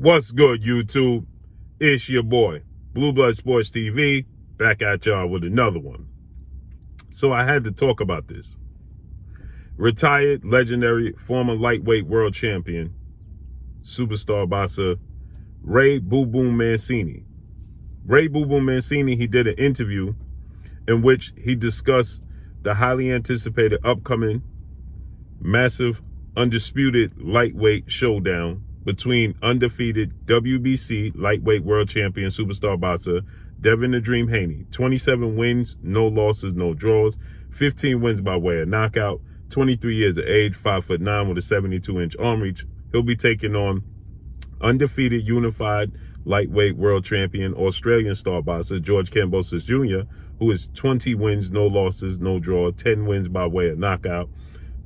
What's good, YouTube? It's your boy, Blue Blood Sports TV, back at y'all with another one. So I had to talk about this. Retired, legendary, former lightweight world champion, superstar boxer, Ray Boo Boom Mancini. Ray Boo Boom Mancini, he did an interview in which he discussed the highly anticipated upcoming massive undisputed lightweight showdown between undefeated WBC lightweight world champion superstar boxer Devin the Dream Haney. 27 wins, no losses, no draws, 15 wins by way of knockout, 23 years of age, 5'9" with a 72-inch arm reach. He'll be taking on undefeated unified lightweight world champion Australian star boxer George Kambosos Jr., who is 20 wins, no losses, no draw, 10 wins by way of knockout.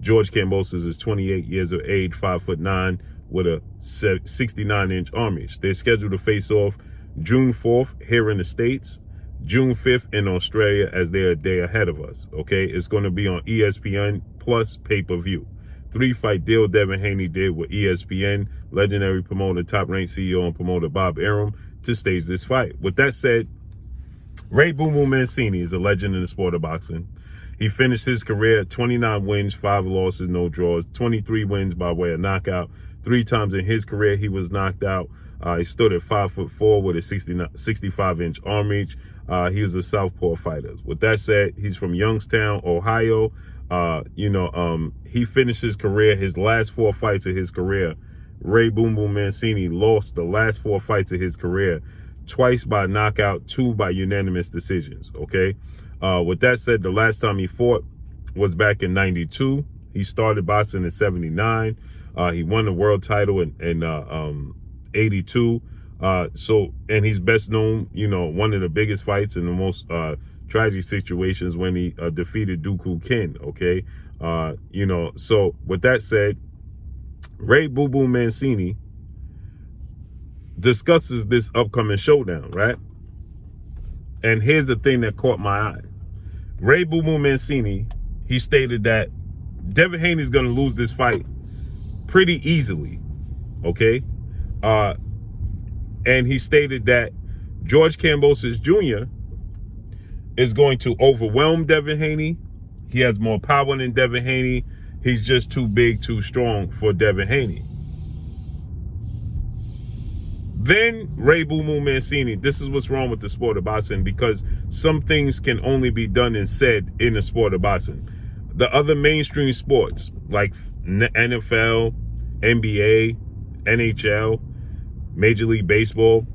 George Kambosos is 28 years of age, 5'9", with a 69-inch arm reach. They're scheduled to face off June 4th here in the States, June 5th in Australia, as they're a day ahead of us, okay? It's going to be on ESPN plus pay-per-view. 3-fight deal Devin Haney did with ESPN, legendary promoter, top-ranked CEO and promoter Bob Arum, to stage this fight. With that said, Ray Boo Boo Mancini is a legend in the sport of boxing. He finished his career at 29 wins, 5 losses, no draws, 23 wins by way of knockout. 3 times in his career, he was knocked out. He stood at 5'4" with a 65-inch arm reach. He was a southpaw fighter. With that said, he's from Youngstown, Ohio. He finished his career, his last 4 fights of his career. Ray Boom Boom Mancini lost the last 4 fights of his career, twice by knockout, 2 by unanimous decisions, okay? With that said, the last time he fought was back in 92. He started boxing in 79. He won the world title in 82. And he's best known, one of the biggest fights and the most tragic situations when he defeated Dooku Kin, okay? So with that said, Ray Boo Boo Mancini discusses this upcoming showdown, right? And here's the thing that caught my eye. Ray Boo Boo Mancini, he stated that Devin Haney is going to lose this fight pretty easily, okay? And he stated that George Kambosos Jr. is going to overwhelm Devin Haney. He has more power than Devin Haney. He's just too big, too strong for Devin Haney. Then Ray Boo Boo Mancini, this is what's wrong with the sport of boxing, because some things can only be done and said in the sport of boxing. The other mainstream sports like NFL, NBA, NHL, Major League Baseball,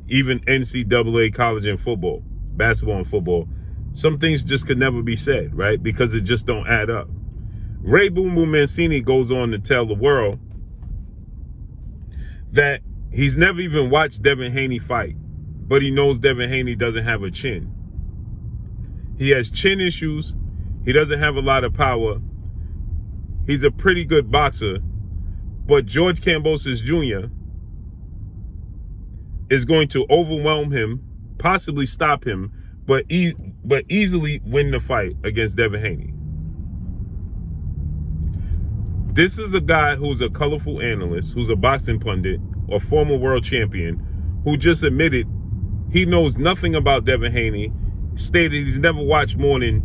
even NCAA college and football, basketball and football, some things just could never be said, right? Because it just don't add up. Ray Boo Boo Mancini goes on to tell the world that he's never even watched Devin Haney fight, but he knows Devin Haney doesn't have a chin. He has chin issues. He doesn't have a lot of power. He's a pretty good boxer, but George Kambosos Jr. is going to overwhelm him, possibly stop him, but easily win the fight against Devin Haney. This is a guy who's a colorful analyst, who's a boxing pundit, or former world champion, who just admitted he knows nothing about Devin Haney, stated he's never watched more than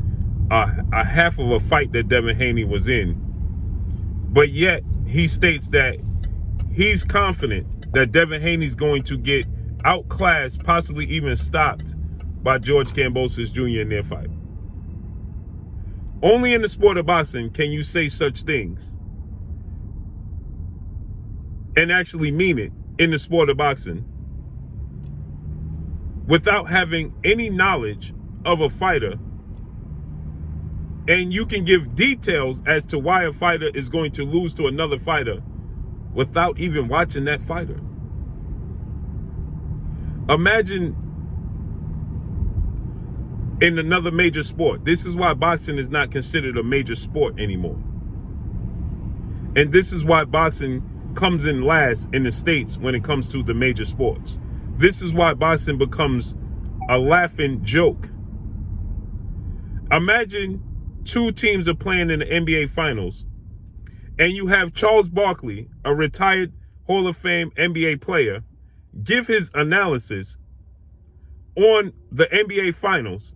a half of a fight that Devin Haney was in. But yet, he states that he's confident that Devin Haney's going to get outclassed, possibly even stopped by George Kambosos Jr. in their fight. Only in the sport of boxing can you say such things and actually mean it in the sport of boxing without having any knowledge of a fighter. And you can give details as to why a fighter is going to lose to another fighter without even watching that fighter. Imagine in another major sport. This is why boxing is not considered a major sport anymore. And this is why boxing comes in last in the States when it comes to the major sports. This is why boxing becomes a laughing joke. Imagine 2 teams are playing in the NBA Finals, and you have Charles Barkley, a retired Hall of Fame NBA player, give his analysis on the NBA Finals.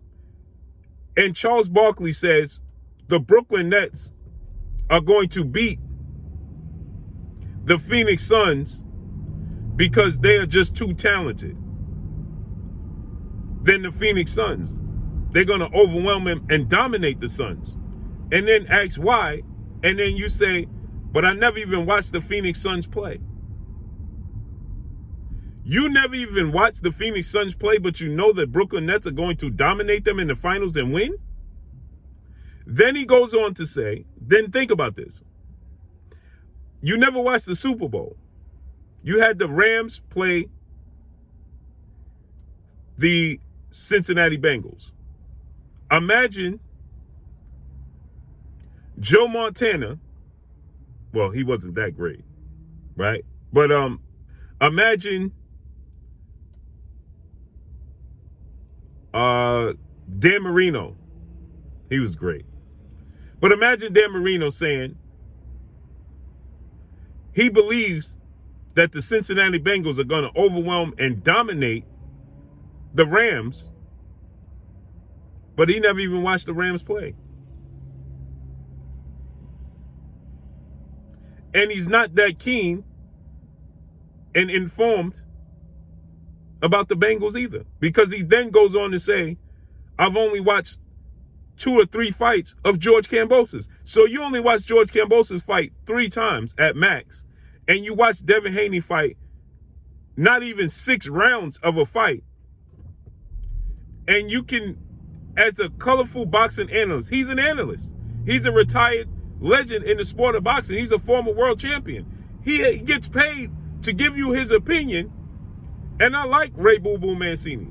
And Charles Barkley says the Brooklyn Nets are going to beat the Phoenix Suns because they are just too talented than the Phoenix Suns. They're going to overwhelm them and dominate the Suns. And then ask why. And then you say, but I never even watched the Phoenix Suns play. You never even watched the Phoenix Suns play, but you know that Brooklyn Nets are going to dominate them in the finals and win? Then he goes on to say, then think about this. You never watched the Super Bowl. You had the Rams play the Cincinnati Bengals. Imagine Joe Montana. Well, he wasn't that great, right? But imagine Dan Marino. He was great. But imagine Dan Marino saying he believes that the Cincinnati Bengals are going to overwhelm and dominate the Rams, but he never even watched the Rams play. And he's not that keen and informed about the Bengals either, because he then goes on to say, I've only watched 2 or 3 fights of George Kambosos. So you only watched George Kambosos fight 3 times at max, and you watched Devin Haney fight not even 6 rounds of a fight. And you can, as a colorful boxing analyst, he's an analyst. He's a retired legend in the sport of boxing. He's a former world champion. He gets paid to give you his opinion. And I like Ray Boom Boom Mancini.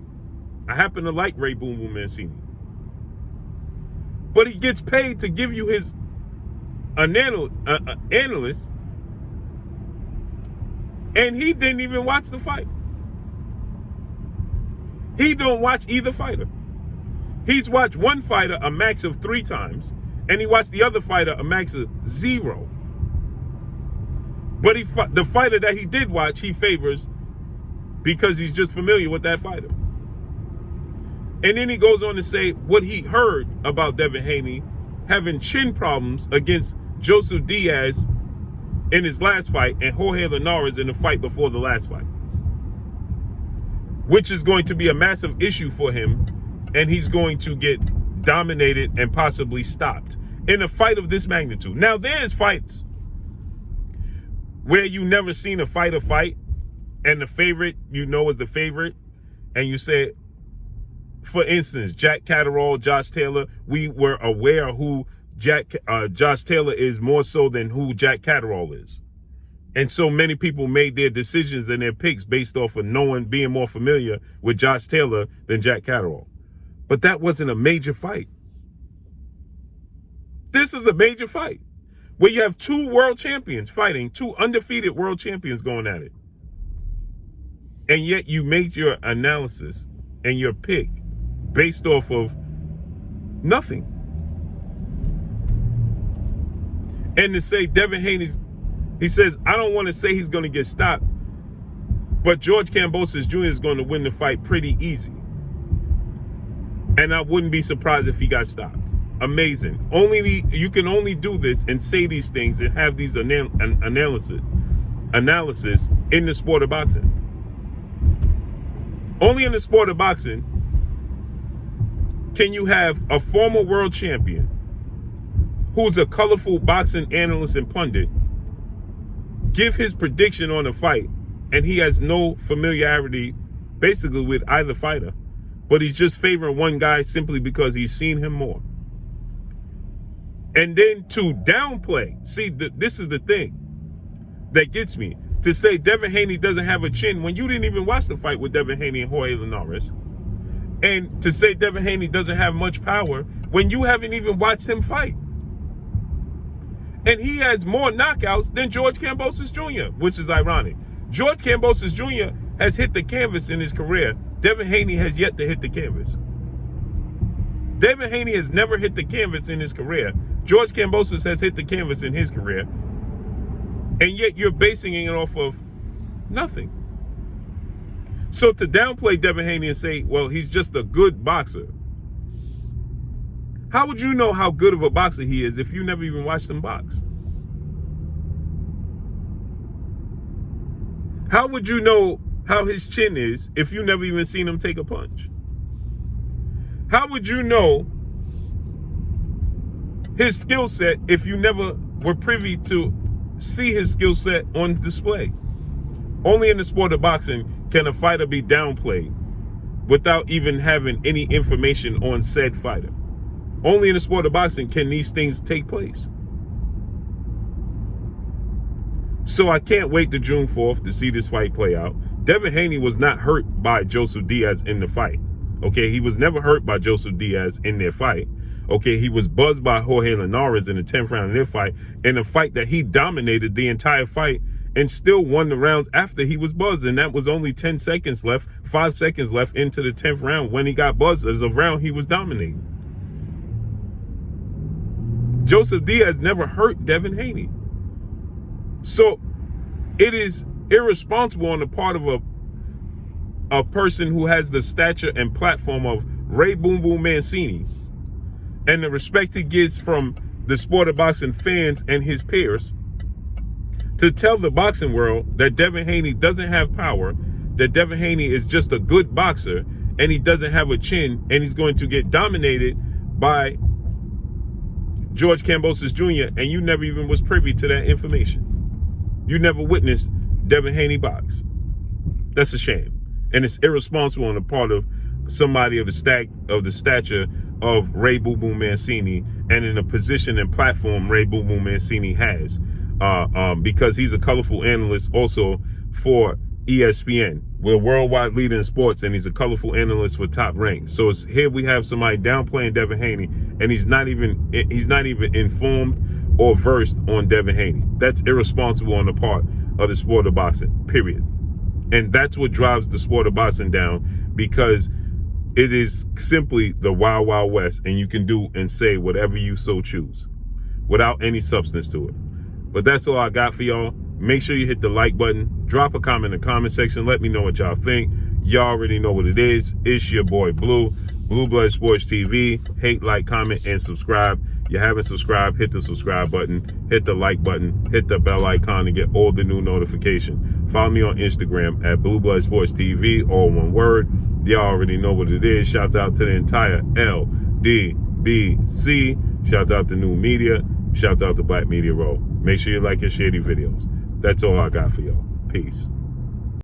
I happen to like Ray Boom Boom Mancini. But he gets paid to give you his analyst. And he didn't even watch the fight. He don't watch either fighter. He's watched one fighter a max of 3 times, and he watched the other fighter a max of 0. But the fighter that he did watch, he favors because he's just familiar with that fighter. And then he goes on to say what he heard about Devin Haney having chin problems against Joseph Diaz in his last fight and Jorge Linares in the fight before the last fight, which is going to be a massive issue for him, and he's going to get dominated and possibly stopped in a fight of this magnitude. Now, there's fights where you never seen a fighter fight, and the favorite you know is the favorite, and you say, for instance, Jack Catterall, Josh Taylor, we were aware who Josh Taylor is more so than who Jack Catterall is. And so many people made their decisions and their picks based off of being more familiar with Josh Taylor than Jack Catterall. But that wasn't a major fight. This is a major fight where you have 2 world champions fighting, 2 undefeated world champions going at it. And yet you made your analysis and your pick based off of nothing. And to say Devin Haney, he says, I don't want to say he's going to get stopped, but George Kambosos Jr. is going to win the fight pretty easy. And I wouldn't be surprised if he got stopped. Amazing. You can only do this and say these things and have these analysis in the sport of boxing. Only in the sport of boxing can you have a former world champion who's a colorful boxing analyst and pundit give his prediction on a fight, and he has no familiarity basically with either fighter, but he's just favoring one guy simply because he's seen him more. And then to downplay, see, this is the thing that gets me, to say Devin Haney doesn't have a chin when you didn't even watch the fight with Devin Haney and Jorge Linares, and to say Devin Haney doesn't have much power when you haven't even watched him fight. And he has more knockouts than George Kambosos Jr., which is ironic. George Kambosos Jr. has hit the canvas in his career. Devin Haney has yet to hit the canvas. Devin Haney has never hit the canvas in his career. George Kambosos has hit the canvas in his career. And yet you're basing it off of Nothing. So to downplay Devin Haney and say, well, he's just a good boxer. How would you know how good of a boxer he is if you never even watched him box? How would you know how his chin is if you never even seen him take a punch? How would you know his skill set if you never were privy to see his skill set on display? Only in the sport of boxing can a fighter be downplayed without even having any information on said fighter. Only in the sport of boxing can these things take place. So I can't wait to June 4th to see this fight play out. Devin Haney was not hurt by Joseph Diaz in the fight. Okay, he was never hurt by Joseph Diaz in their fight. Okay, he was buzzed by Jorge Linares in the 10th round of their fight, in a fight that he dominated the entire fight and still won the rounds after he was buzzed. And that was only 10 seconds left, 5 seconds left into the 10th round when he got buzzed as a round he was dominating. Joseph Diaz never hurt Devin Haney. So it is irresponsible on the part of a person who has the stature and platform of Ray Boom Boom Mancini and the respect he gets from the sport of boxing fans and his peers, to tell the boxing world that Devin Haney doesn't have power, that Devin Haney is just a good boxer and he doesn't have a chin and he's going to get dominated by George Kambosos Jr. and you never even was privy to that information. You never witnessed Devin Haney box. That's a shame. And it's irresponsible on the part of somebody of the stature of Ray Boom Boom Mancini and in a position and platform Ray Boom Boom Mancini has. Because he's a colorful analyst also for ESPN. We're a worldwide leader in sports, and he's a colorful analyst for Top Rank. So here we have somebody downplaying Devin Haney, and he's not even informed or versed on Devin Haney. That's irresponsible on the part of the sport of boxing, period. And that's what drives the sport of boxing down, because it is simply the Wild Wild West, and you can do and say whatever you so choose without any substance to it. But that's all I got for y'all. Make sure you hit the like button. Drop a comment in the comment section. Let me know what y'all think. Y'all already know what it is. It's your boy Blue. Blue Blood Sports TV. Hate, like, comment, and subscribe. You haven't subscribed, hit the subscribe button. Hit the like button. Hit the bell icon to get all the new notifications. Follow me on Instagram at Blue Blood Sports TV. All one word. Y'all already know what it is. Shouts out to the entire LDBC. Shouts out to New Media. Shouts out to Black Media Row. Make sure you like and share these videos. That's all I got for y'all. Peace.